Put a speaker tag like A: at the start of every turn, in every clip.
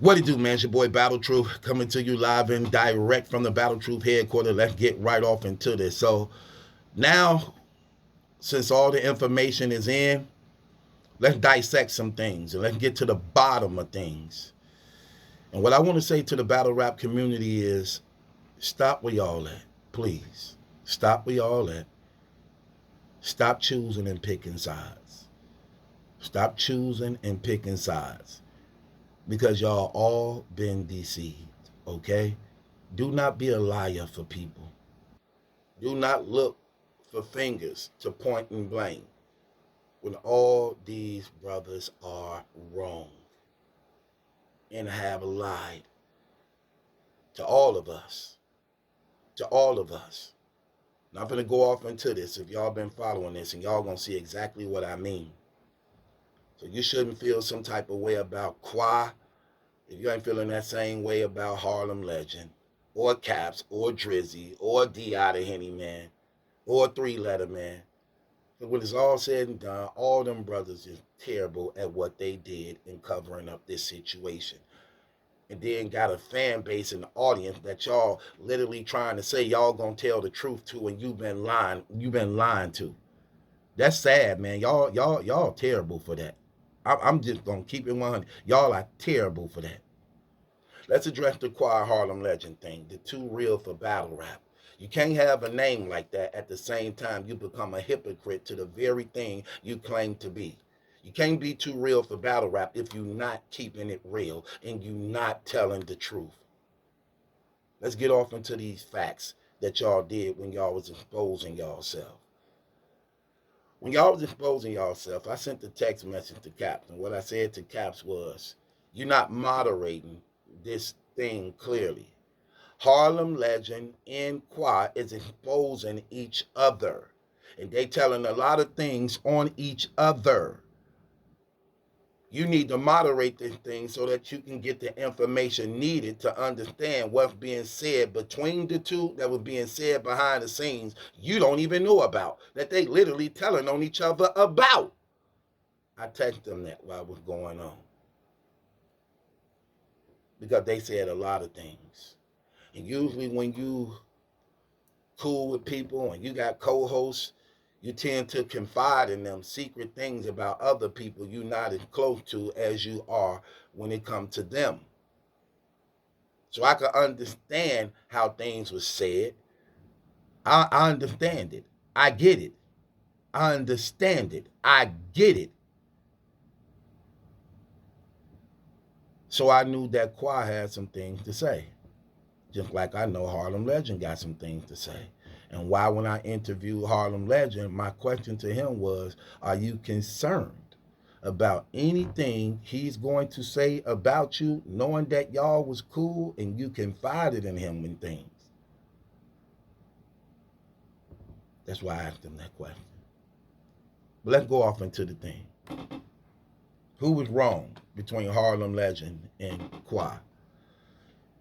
A: What it do, man? It's your boy Battle Truth coming to you live and direct from the Battle Truth headquarters. Let's get right off into this. So now, since all the information is in, let's dissect some things and let's get to the bottom of things. And what I want to say to the battle rap community is stop where y'all at. Please. Stop where y'all at. Stop choosing and picking sides. Stop choosing and picking sides. Because y'all all been deceived, okay? Do not be a liar for people. Do not look for fingers to point and blame when all these brothers are wrong and have lied to all of us. To all of us. Now I'm going to go off into this if y'all been following this, and y'all going to see exactly what I mean. So you shouldn't feel some type of way about Qua if you ain't feeling that same way about Harlem Legend, or Caps, or Drizzy, or D.I. the Henny Man, or Three Letter Man. And when it's all said and done, all them brothers is terrible at what they did in covering up this situation. And then got a fan base and audience that y'all literally trying to say y'all gonna tell the truth to, and you've been lying to. That's sad, man. Y'all terrible for that. I'm just gonna keep it 100. Y'all are terrible for that. Let's address the Choir Harlem Legend thing. The too real for battle rap. You can't have a name like that at the same time you become a hypocrite to the very thing you claim to be. You can't be too real for battle rap if you're not keeping it real and you're not telling the truth. Let's get off into these facts that y'all did when y'all was exposing y'allself. When y'all was exposing y'allself, I sent a text message to Caps, and what I said to Caps was, you're not moderating this thing clearly. Harlem Legend and Qua is exposing each other, and they telling a lot of things on each other. You need to moderate this thing so that you can get the information needed to understand what's being said between the two that was being said behind the scenes you don't even know about, that they literally telling on each other about. I texted them that while it was going on. Because they said a lot of things. And usually when you cool with people and you got co-hosts, you tend to confide in them secret things about other people you're not as close to as you are when it comes to them. So I can understand how things were said. I understand it. I get it. I understand it. I get it. So I knew that Qua had some things to say. Just like I know Harlem Legend got some things to say. And why, when I interviewed Harlem Legend, my question to him was, are you concerned about anything he's going to say about you, knowing that y'all was cool and you confided in him in things? That's why I asked him that question. But let's go off into the thing. Who was wrong between Harlem Legend and Qua?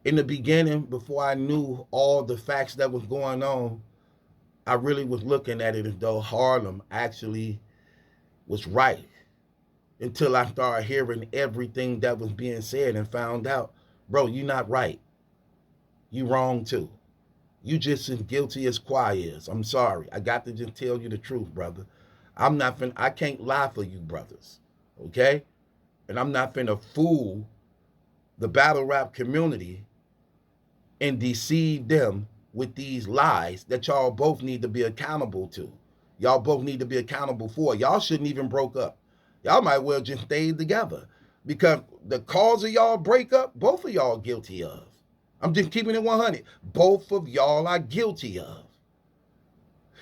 A: In the beginning, before I knew all the facts that was going on, I really was looking at it as though Harlem actually was right, until I started hearing everything that was being said and found out, bro, you not right. You wrong too. You just as guilty as Qua is. I'm sorry. I got to just tell you the truth, brother. I can't lie for you brothers, okay? And I'm not finna fool the battle rap community and deceive them with these lies that y'all both need to be accountable to. Y'all both need to be accountable for. Y'all shouldn't even broke up. Y'all might well just stay together, because the cause of y'all breakup, both of y'all guilty of. I'm just keeping it 100. Both of y'all are guilty of.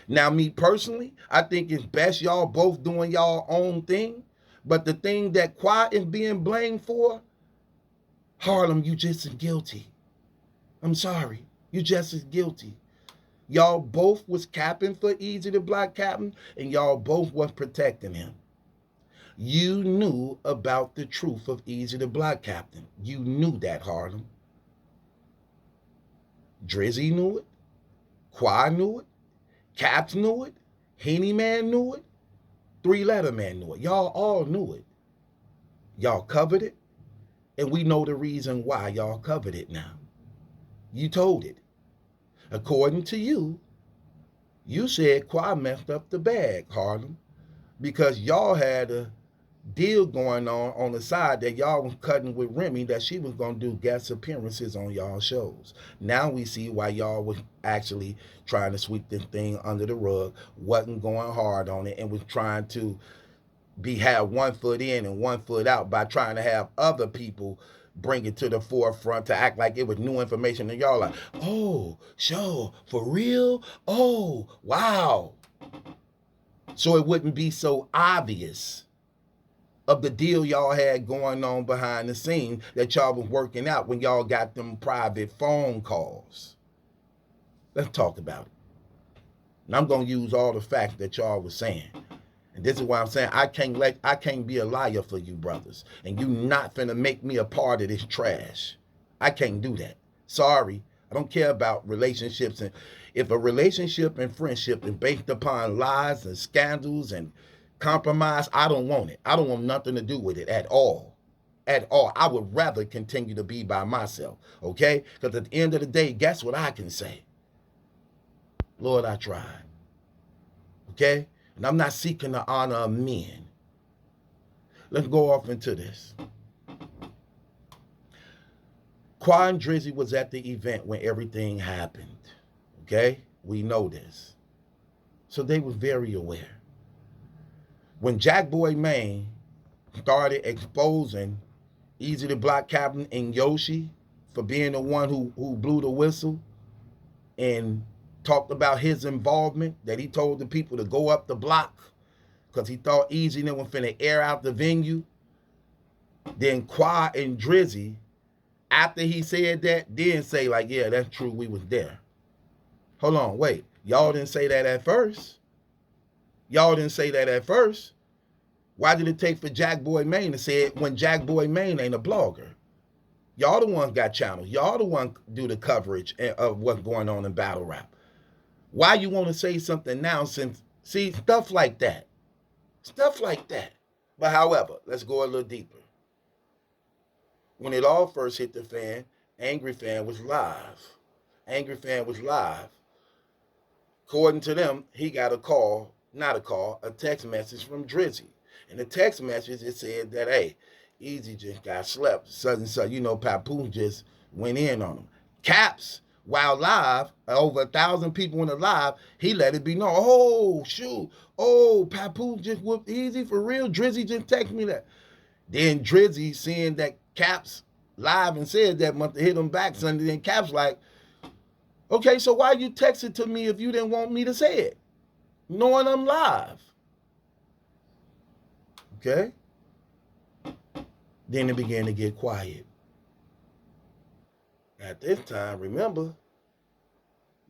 A: Now, me personally, I think it's best y'all both doing y'all own thing. But the thing that Qua is being blamed for, Harlem, you just as guilty. I'm sorry. You just as guilty. Y'all both was capping for Easy the Black Captain, and y'all both was protecting him. You knew about the truth of Easy the Black Captain. You knew that, Harlem. Drizzy knew it. Qua knew it. Caps knew it. Henny Man knew it. Three Letter Man knew it. Y'all all knew it. Y'all covered it. And we know the reason why y'all covered it now. You told it. According to you, you said Qua messed up the bag, Harlem, because y'all had a deal going on the side that y'all was cutting with Remy, that she was going to do guest appearances on y'all shows. Now we see why y'all was actually trying to sweep this thing under the rug, wasn't going hard on it, and was trying to have one foot in and one foot out by trying to have other people bring it to the forefront to act like it was new information. And y'all like, oh, sure, for real? Oh, wow. So it wouldn't be so obvious of the deal y'all had going on behind the scenes that y'all was working out when y'all got them private phone calls. Let's talk about it. And I'm going to use all the facts that y'all was saying. And this is why I'm saying I can't be a liar for you brothers. And you not finna make me a part of this trash. I can't do that. Sorry. I don't care about relationships. And if a relationship and friendship is based upon lies and scandals and compromise, I don't want it. I don't want nothing to do with it at all. At all. I would rather continue to be by myself. Okay? Because at the end of the day, guess what I can say? Lord, I tried. Okay? And I'm not seeking the honor of men. Let's go off into this. Qua and Drizzy was at the event when everything happened. Okay? We know this. So they were very aware. When Jack Boy Maine started exposing Easy the Block Captain and Yoshi for being the one who blew the whistle and talked about his involvement, that he told the people to go up the block because he thought Easy and them was finna air out the venue, then Qua and Drizzy, after he said that, then say like, yeah, that's true, we was there. Hold on, wait. Y'all didn't say that at first. Y'all didn't say that at first. Why did it take for Jack Boy Maine to say it when Jack Boy Maine ain't a blogger? Y'all the ones got channels. Y'all the one do the coverage of what's going on in battle rap. Why you want to say something now since, see, stuff like that. Stuff like that. But however, let's go a little deeper. When it all first hit the fan, Angry Fan was live. Angry Fan was live. According to them, he got a text message from Drizzy. In the text message, it said that, hey, Easy just got slept. Sudden, Papoose just went in on him. Caps, while live, over 1,000 people in the live, he let it be known. Oh, shoot. Oh, Papoose just whooped Easy for real. Drizzy just texted me that. Then Drizzy, seeing that Caps live and said that, must have hit him back Sunday. Then Caps like, okay, so why you texted to me if you didn't want me to say it? Knowing I'm live. Okay? Then it began to get quiet. At this time, remember,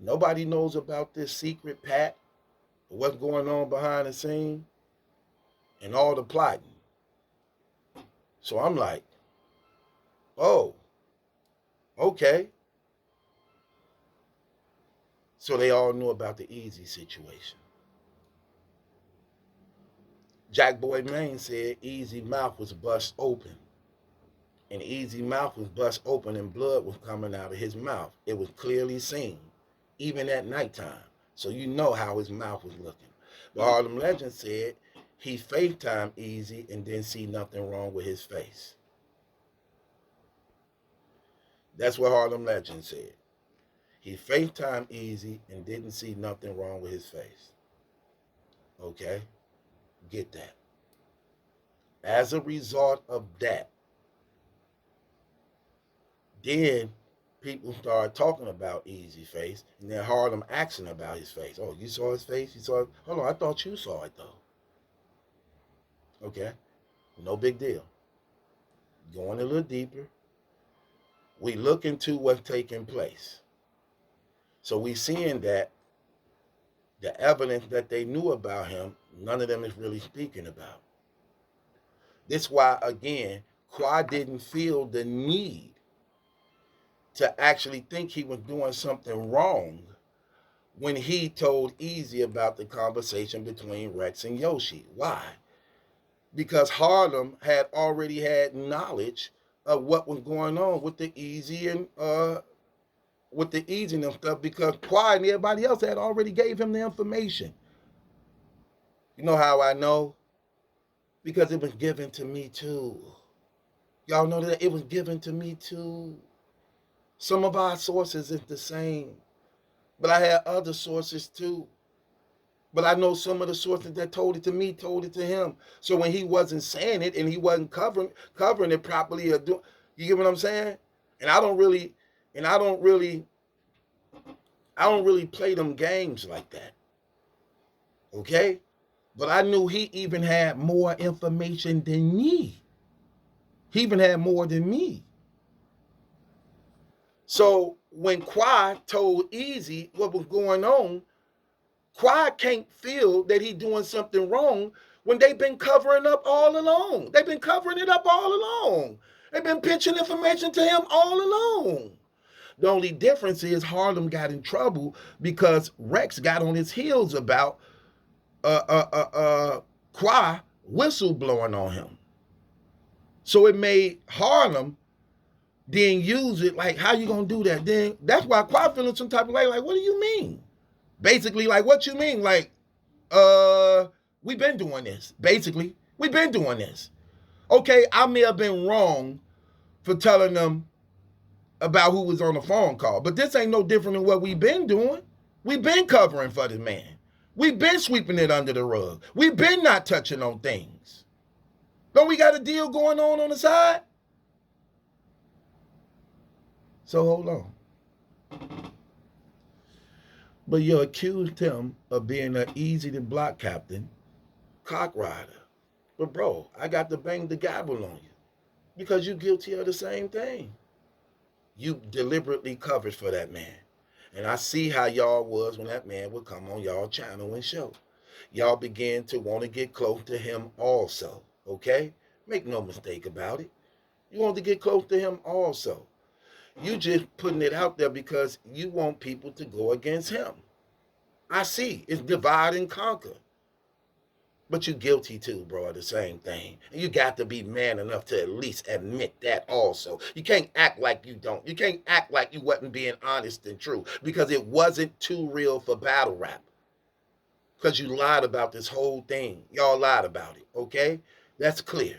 A: nobody knows about this secret pact, what's going on behind the scene, and all the plotting. So I'm like, oh, okay. So they all knew about the Easy situation. Jack Boy Maine said Easy mouth was bust open. And Easy mouth was bust open and blood was coming out of his mouth. It was clearly seen, even at nighttime. So you know how his mouth was looking. The Harlem Legend said he FaceTimed Easy and didn't see nothing wrong with his face. That's what Harlem Legend said. He FaceTimed Easy and didn't see nothing wrong with his face. Okay? Get that. As a result of that, then people started talking about Easy face, and then Harlem asking about his face. Oh, you saw his face? You saw it? Hold on, I thought you saw it though. Okay, no big deal. Going a little deeper, we look into what's taking place. So we seeing that the evidence that they knew about him, none of them is really speaking about. This why, again, Qua didn't feel the need to actually think he was doing something wrong when he told Easy about the conversation between Rex and Yoshi. Why? Because Harlem had already had knowledge of what was going on with the Easy and stuff, because Quiet and everybody else had already gave him the information. You know how I know? Because it was given to me too. Y'all know that it was given to me too. Some of our sources is the same, but I had other sources too. But I know some of the sources that told it to me told it to him. So when he wasn't saying it and he wasn't covering it properly, you get what I'm saying? And I don't really play them games like that. Okay? But I knew he even had more information than me. He even had more than me. So when Quad told Easy what was going on, Quad can't feel that he's doing something wrong when they've been covering up all along. They've been covering it up all along. They've been pitching information to him all along. The only difference is Harlem got in trouble because Rex got on his heels about Qua whistleblowing on him. So it made Harlem then use it like, how you gonna do that? Then that's why Qua feeling some type of way, like, what do you mean? Basically, like, what you mean? Like, we've been doing this. Basically, we've been doing this. Okay, I may have been wrong for telling them about who was on the phone call, but this ain't no different than what we've been doing. We've been covering for this man. We've been sweeping it under the rug. We've been not touching on things. Don't we got a deal going on the side? So hold on. But you accused him of being an easy to block captain, cock rider. But bro, I got to bang the gavel on you because you guilty of the same thing. You deliberately covered for that man. And I see how y'all was when that man would come on y'all channel and show. Y'all began to want to get close to him also, okay? Make no mistake about it. You want to get close to him also. You just putting it out there because you want people to go against him. I see. It's divide and conquer. But you guilty too, bro, of the same thing. And you got to be man enough to at least admit that also. You can't act like you don't. You can't act like you wasn't being honest and true because it wasn't too real for battle rap. Because you lied about this whole thing. Y'all lied about it, okay? That's clear.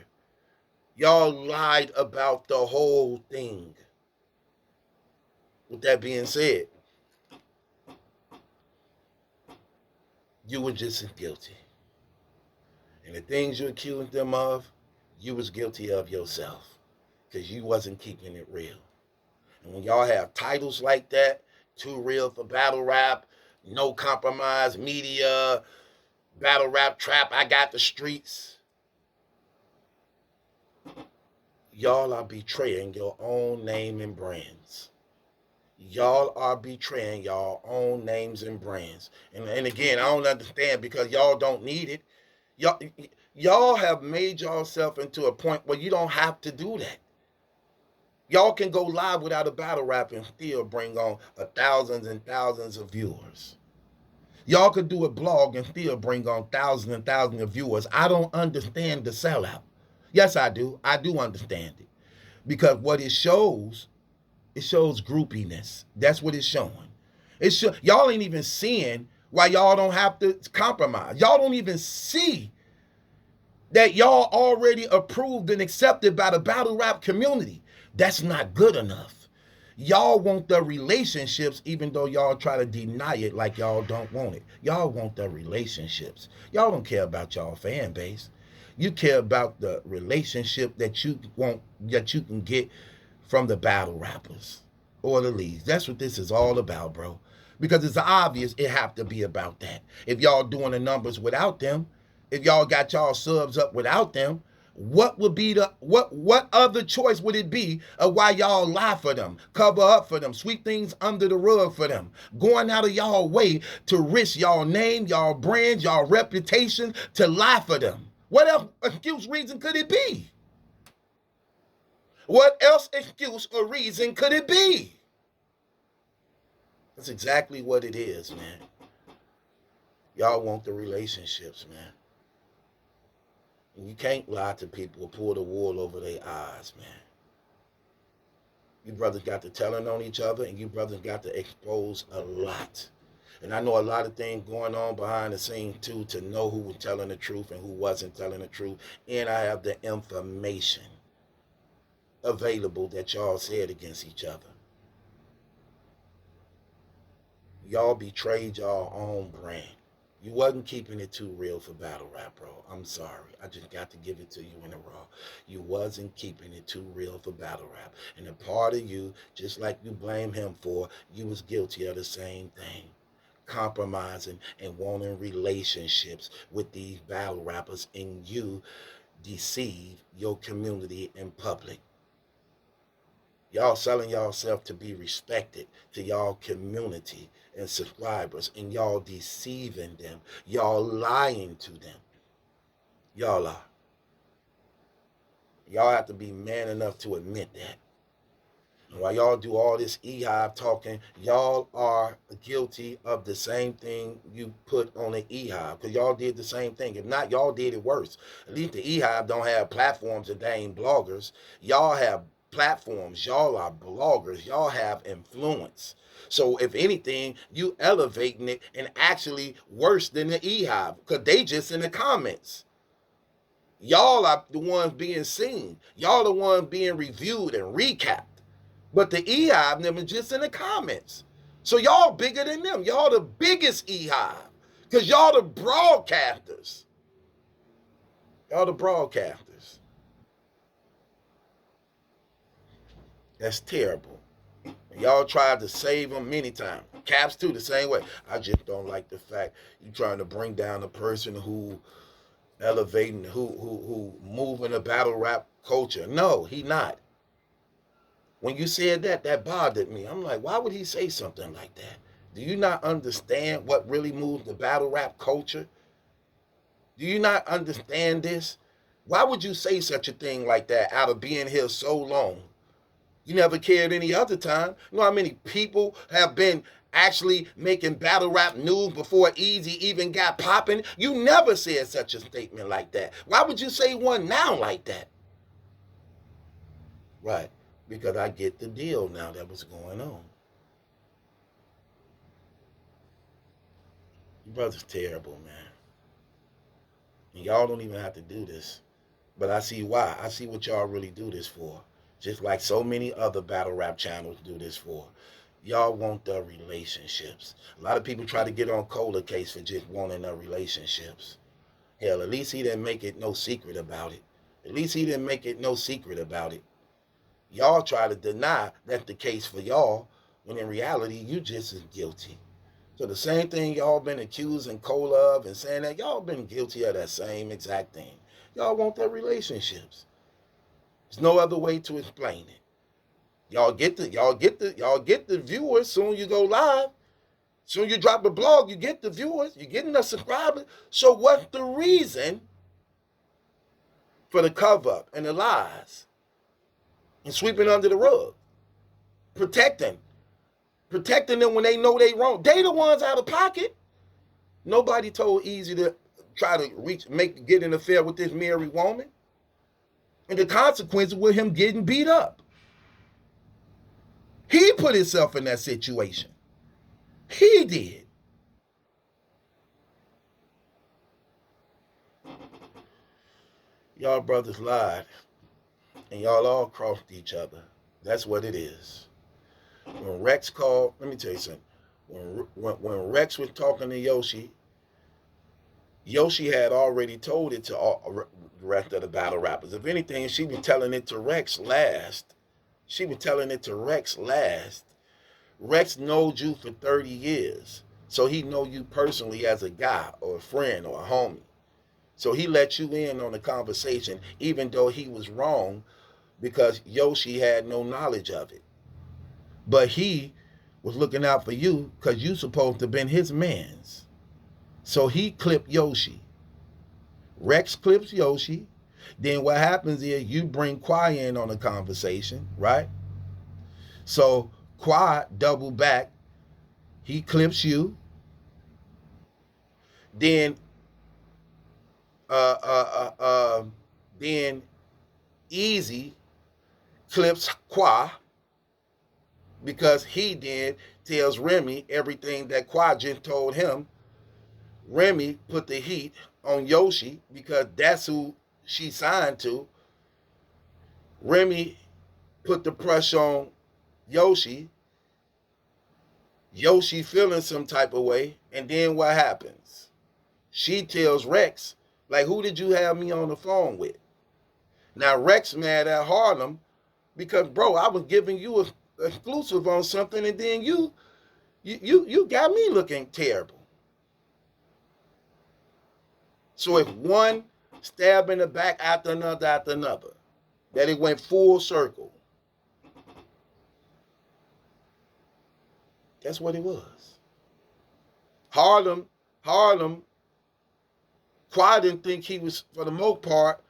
A: Y'all lied about the whole thing. With that being said, you were just as guilty. And the things you accused them of, you was guilty of yourself. Because you wasn't keeping it real. And when y'all have titles like that, too real for battle rap, no compromise, media, battle rap trap, I got the streets. Y'all are betraying your own name and brands. Y'all are betraying y'all own names and brands. And again, I don't understand because y'all don't need it. Y'all have made yourself into a point where you don't have to do that. Y'all can go live without a battle rap and still bring on thousands and thousands of viewers. Y'all could do a blog and still bring on thousands and thousands of viewers. I don't understand the sellout. Yes, I do. I do understand it. Because what it shows groupiness. That's what it's showing. Y'all ain't even seeing why y'all don't have to compromise. Y'all don't even see that y'all already approved and accepted by the battle rap community. That's not good enough. Y'all want the relationships even though y'all try to deny it like y'all don't want it. Y'all want the relationships. Y'all don't care about y'all fan base. You care about the relationship that you want, that you can get from the battle rappers or the leads. That's what this is all about, bro. Because it's obvious it have to be about that. If y'all doing the numbers without them, if y'all got y'all subs up without them, what would be what other choice would it be of why y'all lie for them, cover up for them, sweep things under the rug for them, going out of y'all way to risk y'all name, y'all brand, y'all reputation to lie for them? What else excuse reason could it be? What else excuse or reason could it be? That's exactly what it is, man. Y'all want the relationships, man. And you can't lie to people or pull the wool over their eyes, man. You brothers got to telling on each other, and you brothers got to expose a lot. And I know a lot of things going on behind the scenes too, to know who was telling the truth and who wasn't telling the truth. And I have the information available that y'all said against each other. Y'all betrayed y'all own brand. You wasn't keeping it too real for battle rap, bro. I'm sorry. I just got to give it to you in the raw. You wasn't keeping it too real for battle rap. And a part of you, just like you blame him for, you was guilty of the same thing. Compromising and wanting relationships with these battle rappers, and you deceive your community in public. Y'all selling yourself to be respected to y'all community and subscribers, and y'all deceiving them. Y'all lying to them. Y'all are. Y'all have to be man enough to admit that. And while y'all do all this e-hive talking, y'all are guilty of the same thing you put on the e-hive, because y'all did the same thing. If not, y'all did it worse. At least the e-hive don't have platforms and they ain't bloggers. Y'all have platforms. Y'all are bloggers. Y'all have influence. So if anything, you elevating it, and actually worse than the e-hive, because they just in the comments. Y'all are the ones being seen. Y'all the ones being reviewed and recapped. But the e-hive them is just in the comments. So y'all bigger than them. Y'all the biggest e-hive, because y'all the broadcasters. Y'all the broadcasters. That's terrible. Y'all tried to save them many times. Caps too, the same way. I just don't like the fact you trying to bring down a person who elevating, who moving a battle rap culture. No, he not. When you said that, that bothered me. I'm like, why would he say something like that? Do you not understand what really moves the battle rap culture? Do you not understand this? Why would you say such a thing like that out of being here so long? You never cared any other time. You know how many people have been actually making battle rap news before Easy even got popping? You never said such a statement like that. Why would you say one now like that? Right, because I get the deal now that was going on. You brother's terrible, man. And y'all don't even have to do this. But I see why. I see what y'all really do this for. Just like so many other battle rap channels do this for. Y'all want the relationships. A lot of people try to get on Cola case for just wanting the relationships. Hell, at least he didn't make it no secret about it. At least he didn't make it no secret about it. Y'all try to deny that's the case for y'all, when in reality, you just as guilty. So the same thing y'all been accusing Cole of and saying that, y'all been guilty of that same exact thing. Y'all want their relationships. There's no other way to explain it. Y'all get the viewers soon you go live. Soon you drop a blog, you get the viewers, you're getting the subscribers. So what's the reason for the cover up and the lies and sweeping under the rug? Protecting them when they know they wrong. They the ones out of pocket. Nobody told Easy to try to get an affair with this married woman. And the consequences were him getting beat up. He put himself in that situation. He did. Y'all brothers lied. And y'all all crossed each other. That's what it is. When Rex called, let me tell you something. When Rex was talking to Yoshi, Yoshi had already told it to all the rest of the battle rappers. If anything, she was telling it to Rex last. Rex knows you for 30 years. So he know you personally as a guy or a friend or a homie. So he let you in on the conversation, even though he was wrong, because Yoshi had no knowledge of it. But he was looking out for you because you supposed to have been his mans. So he clipped Yoshi. Rex clips Yoshi. Then what happens is you bring Kwai in on the conversation, right? So Kwai double back. He clips you. Then then Easy clips Kwai. because he then tells Remy everything that Quadrant told him. Remy put the heat on Yoshi because that's who she signed to. Remy put the pressure on Yoshi. Yoshi feeling some type of way, and then what happens? She tells Rex, like, who did you have me on the phone with? Now Rex mad at Harlem because, bro, I was giving you an exclusive on something, and then you got me looking terrible. So it's one stab in the back after another, that it went full circle. That's what it was. Harlem, Quad didn't think he was, for the most part,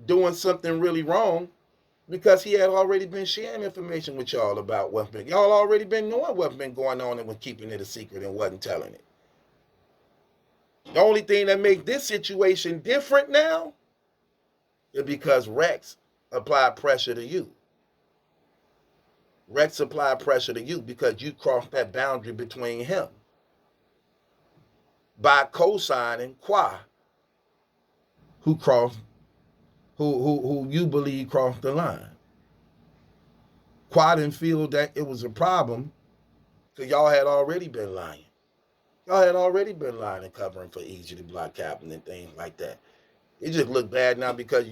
A: doing something really wrong because he had already been sharing information with y'all about what's been, y'all already been knowing what's been going on and was keeping it a secret and wasn't telling it. The only thing that makes this situation different now is because Rex applied pressure to you. Rex applied pressure to you because you crossed that boundary between him by co-signing Qua, who crossed, who you believe crossed the line. Qua didn't feel that it was a problem because y'all had already been lying. Y'all had already been lying and covering for Easy to Block Captain and things like that. It just looked bad now because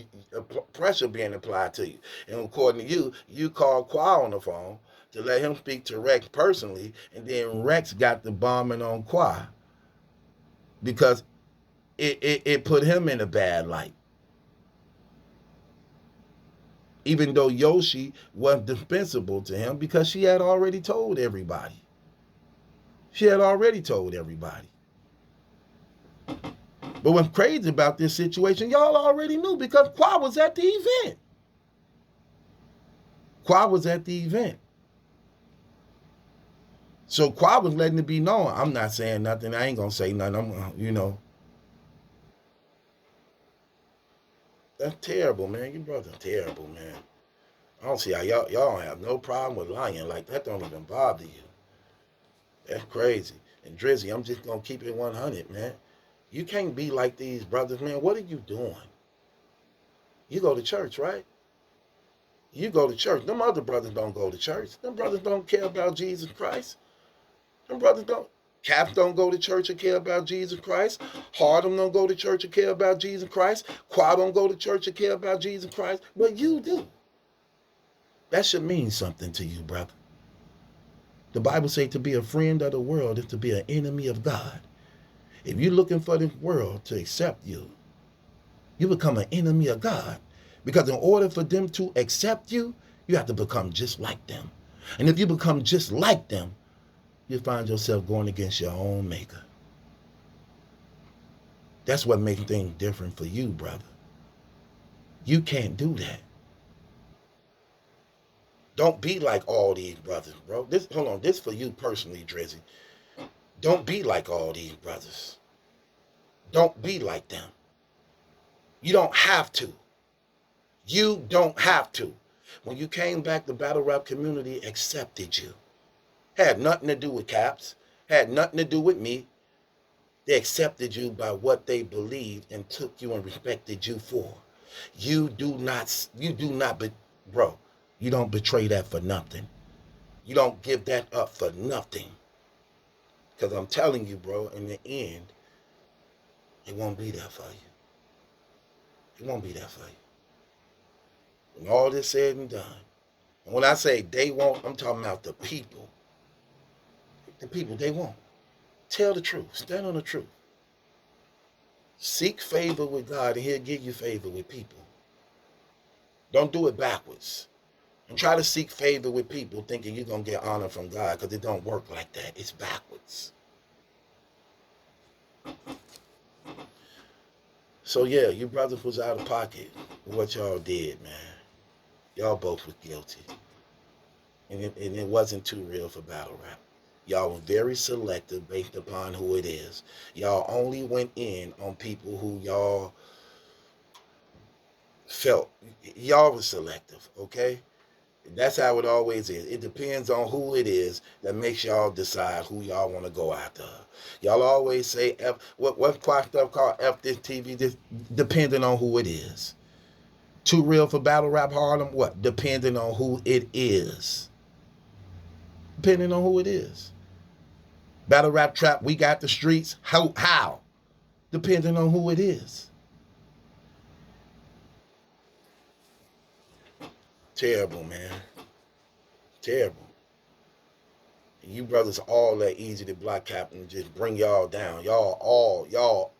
A: pressure being applied to you. And according to you, you called Qua on the phone to let him speak to Rex personally, and then Rex got the bombing on Qua because it put him in a bad light. Even though Yoshi wasn't dispensable to him because she had already told everybody. She had already told everybody. But what's crazy about this situation, y'all already knew because Qua was at the event. Qua was at the event. So Qua was letting it be known. I'm not saying nothing. I ain't going to say nothing. That's terrible, man. Your brother's terrible, man. I don't see how y'all don't have no problem with lying. Like, that don't even bother you. That's crazy. And Drizzy, I'm just going to keep it 100, man. You can't be like these brothers, man. What are you doing? You go to church, right? You go to church. Them other brothers don't go to church. Them brothers don't care about Jesus Christ. Them brothers don't. Caps don't go to church and care about Jesus Christ. Harlem don't go to church and care about Jesus Christ. Qua don't go to church and care about Jesus Christ. But you do. That should mean something to you, brother. The Bible says to be a friend of the world is to be an enemy of God. If you're looking for this world to accept you, you become an enemy of God. Because in order for them to accept you, you have to become just like them. And if you become just like them, you find yourself going against your own maker. That's what makes things different for you, brother. You can't do that. Don't be like all these brothers, bro. Hold on, this for you personally, Drizzy. Don't be like all these brothers. Don't be like them. You don't have to. You don't have to. When you came back, the battle rap community accepted you. Had nothing to do with Caps. Had nothing to do with me. They accepted you by what they believed and took you and respected you for. You do not, bro, you don't betray that for nothing. You don't give that up for nothing. Because I'm telling you, bro, in the end, it won't be there for you. It won't be there for you. When all this said and done, and when I say they won't, I'm talking about the people. The people, they won't. Tell the truth. Stand on the truth. Seek favor with God and he'll give you favor with people. Don't do it backwards. And try to seek favor with people thinking you're going to get honor from God because it don't work like that. It's backwards. So yeah, you brothers was out of pocket with what y'all did, man. Y'all both was guilty. And it wasn't too real for battle rap. Y'all were very selective based upon who it is. Y'all only went in on people who y'all felt. Y'all was selective, okay? That's how it always is. It depends on who it is that makes y'all decide who y'all want to go after. Y'all always say F. What stuff called F this TV? This depending on who it is. Too real for battle rap Harlem? What? Depending on who it is. Depending on who it is. Battle rap trap, we got the streets. How? Depending on who it is. Terrible, man. Terrible. You brothers all that easy to block captain just bring y'all down. Y'all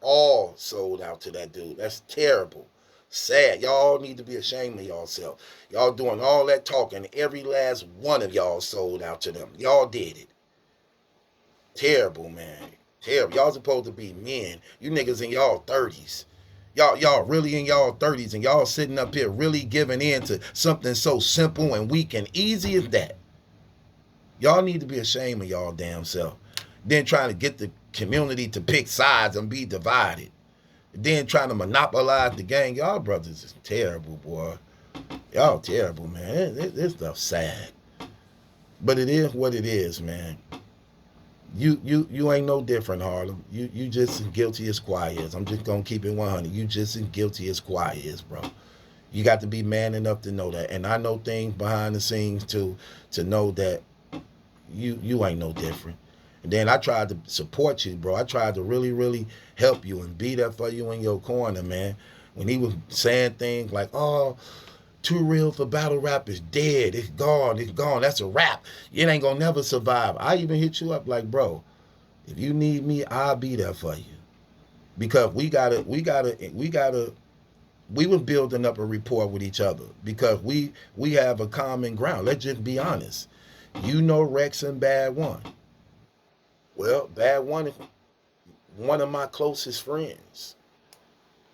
A: all sold out to that dude. That's terrible. Sad. Y'all need to be ashamed of yourself. Y'all doing all that talking. Every last one of y'all sold out to them. Y'all did it. Terrible, man. Terrible. Y'all supposed to be men. You niggas in y'all 30s. Y'all really in y'all 30s and y'all sitting up here really giving in to something so simple and weak and easy as that. Y'all need to be ashamed of y'all damn self. Then trying to get the community to pick sides and be divided. Then trying to monopolize the gang. Y'all brothers is terrible, boy. Y'all terrible, man. This stuff's sad. But it is what it is, man. You ain't no different, Harlem. You just as guilty as Squire is. I'm just gonna keep it 100. You just as guilty as Squire is, bro. You got to be man enough to know that. And I know things behind the scenes to know that you ain't no different. And then I tried to support you, bro. I tried to really, really help you and be there for you in your corner, man. When he was saying things like, oh, Too Real for battle rap is dead. It's gone. It's gone. That's a wrap. It ain't gonna never survive. I even hit you up like, bro, if you need me, I'll be there for you. Because we were building up a rapport with each other because we have a common ground. Let's just be honest. You know Rex and Bad One. Well, Bad One is one of my closest friends.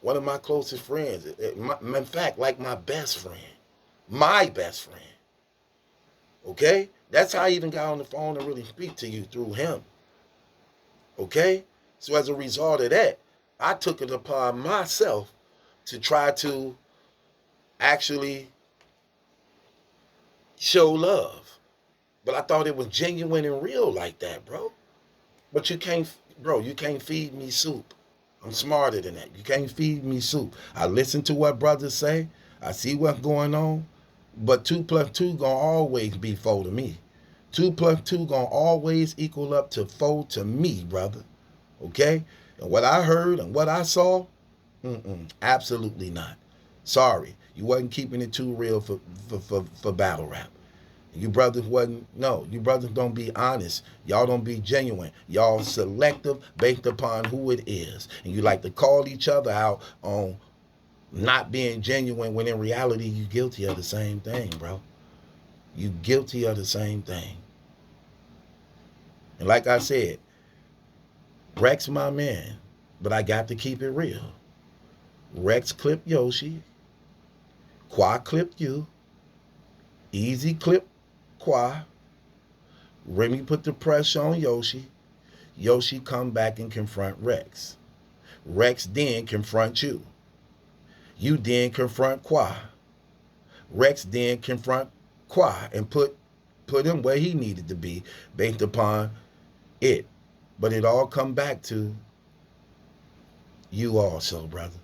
A: One of my closest friends. In fact, like my best friend. My best friend. Okay? That's how I even got on the phone to really speak to you through him. Okay? So as a result of that, I took it upon myself to try to actually show love. But I thought it was genuine and real like that, bro. But you can't feed me soup. I'm smarter than that. You can't feed me soup. I listen to what brothers say. I see what's going on. But 2 + 2 gonna always be 4 to me. 2 + 2 gonna always equal up to 4 to me, brother. Okay? And what I heard and what I saw, absolutely not. Sorry. You wasn't keeping it too real for battle rap. You brothers you brothers don't be honest. Y'all don't be genuine. Y'all selective based upon who it is. And you like to call each other out on not being genuine when in reality you guilty of the same thing, bro. You guilty of the same thing. And like I said, Rex my man, but I got to keep it real. Rex clipped Yoshi. Qua clipped you. Easy clipped Qua. Remy put the pressure on Yoshi. Yoshi come back and confront Rex. Rex then confront you. You then confront Qua. Rex then confront Qua and put him where he needed to be based upon it. But it all come back to you also, brother.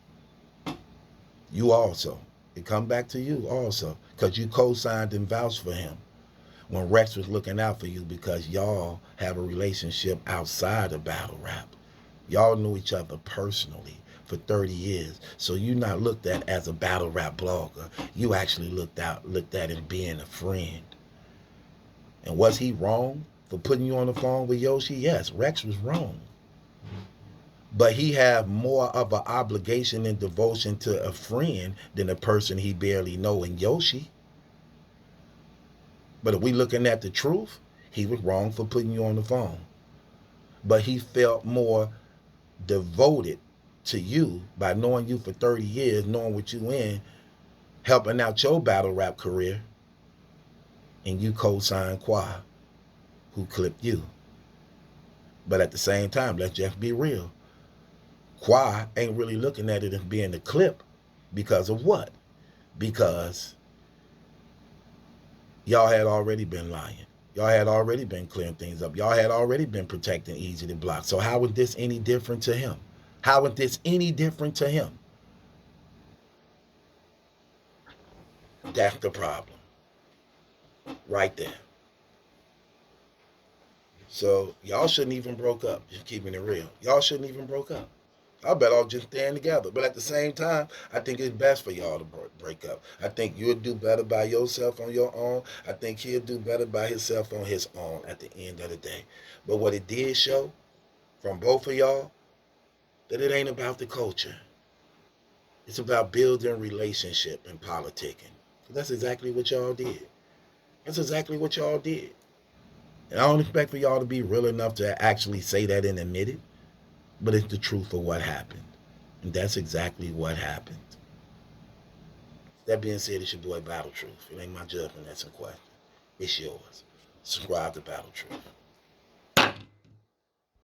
A: You also. It come back to you also. Because you co-signed and vouched for him when Rex was looking out for you because y'all have a relationship outside of battle rap. Y'all knew each other personally for 30 years. So you not looked at as a battle rap blogger. You actually looked at him being a friend. And was he wrong for putting you on the phone with Yoshi? Yes, Rex was wrong. But he have more of an obligation and devotion to a friend than a person he barely know in Yoshi. But if we looking at the truth, he was wrong for putting you on the phone. But he felt more devoted to you by knowing you for 30 years, knowing what you in, helping out your battle rap career, and you co-signed Qua, who clipped you. But at the same time, let's just be real. Qua ain't really looking at it as being a clip because of what? Because y'all had already been lying. Y'all had already been clearing things up. Y'all had already been protecting Easy to Block. So how was this any different to him? How was this any different to him? That's the problem. Right there. So y'all shouldn't even broke up. Just keeping it real. Y'all shouldn't even broke up. I bet all just stand together. But at the same time, I think it's best for y'all to break up. I think you'll do better by yourself on your own. I think he'll do better by himself on his own at the end of the day. But what it did show from both of y'all, that it ain't about the culture. It's about building relationship and politicking. That's exactly what y'all did. That's exactly what y'all did. And I don't expect for y'all to be real enough to actually say that and admit it, but it's the truth of what happened. And that's exactly what happened. That being said, it's your boy Battle Truth. It ain't my judgment that's in question. It's yours. Subscribe to Battle Truth.